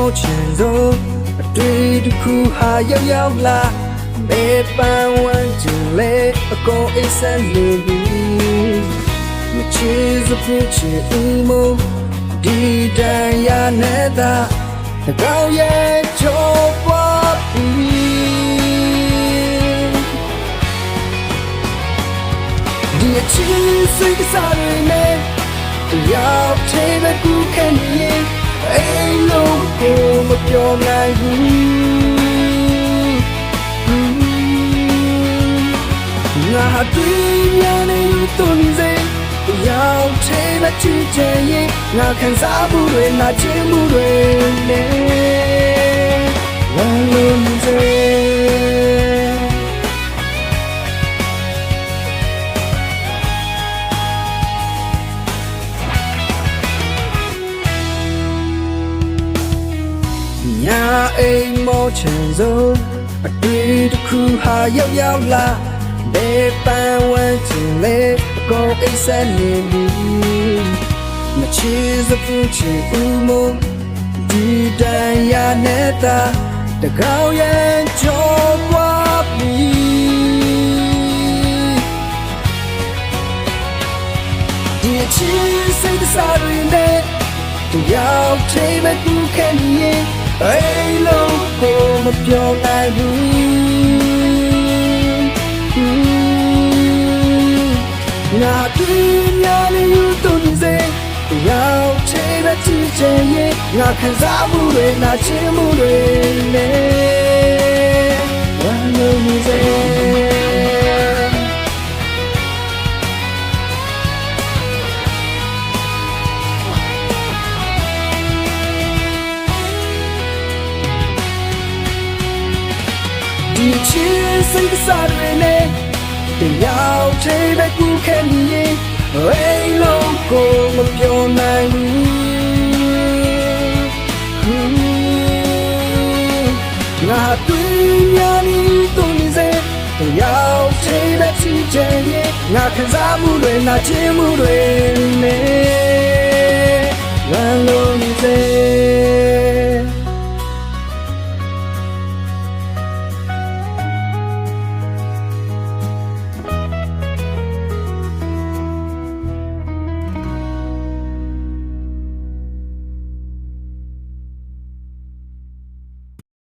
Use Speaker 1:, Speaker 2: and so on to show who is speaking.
Speaker 1: မောချင်သောအတွေ့တစ်ခုဟာရောက်လာဘယ်ပန်းဝန်းကျင်လဲအကုန်အိပ်စက်နေပြီမချစ်စဖို့ချစ်ဦးမို့ဒီတန်ရနဲ့သာတကောင်းရဲ့ချိုးပွားပြီဒီအချစ်စိတ်ကစားရမယ်ရောက်သေးတဲ့ကူခံရင်အိမ်လုံးကိုမပြောနိုင်ဘူးငါတွေ့ရနေသူန်စေရောက်သေးတဲ့ချစ်ချင်ရင်ငါခံစားမှုတွေနာကျင်မှုတွေနဲ့ဝမ်းလုံးစေညာအိမ်မောချင်စို့အတွေ့တစ်ခုဟာရောက်လာဘယ်ပန်းဝန်းကျင်လဲအကုန်အိပ်စက်နေပြီမချစ်စဖို့ချစ်ဦးမို့ဒီတန်ရနဲ့သာတကောင်းရဲ့ကြောပွားပြီဒီအချစ်စိတ်ကစားရင်းနဲ့ရောက်သေးမဲ့ကူခံရင်အိမ်လုံးကိုမပြောနိုင်ဘူးငါတွေ့ရနေသူန်စေရောက်သေးတဲ့ချစ်ချင်ရင်ငါခံစားမှုတွေနာချင်မှုတွေနဲ့ဝမ်းလုံးစေဒီချစ်စိတ်ကစားရနေတရားသေးတဲ့ကူခံရင်အိမ်လုံးကိုမပြောနိုင်ဘူးငါတွေ့ရနေသူန်စေတရားသေးတဲ့ချစ်ချင်ရင်ငါခံစားမှုတွေနာကျင်မှုတွေနဲ့ဝမ်းလုံးစေ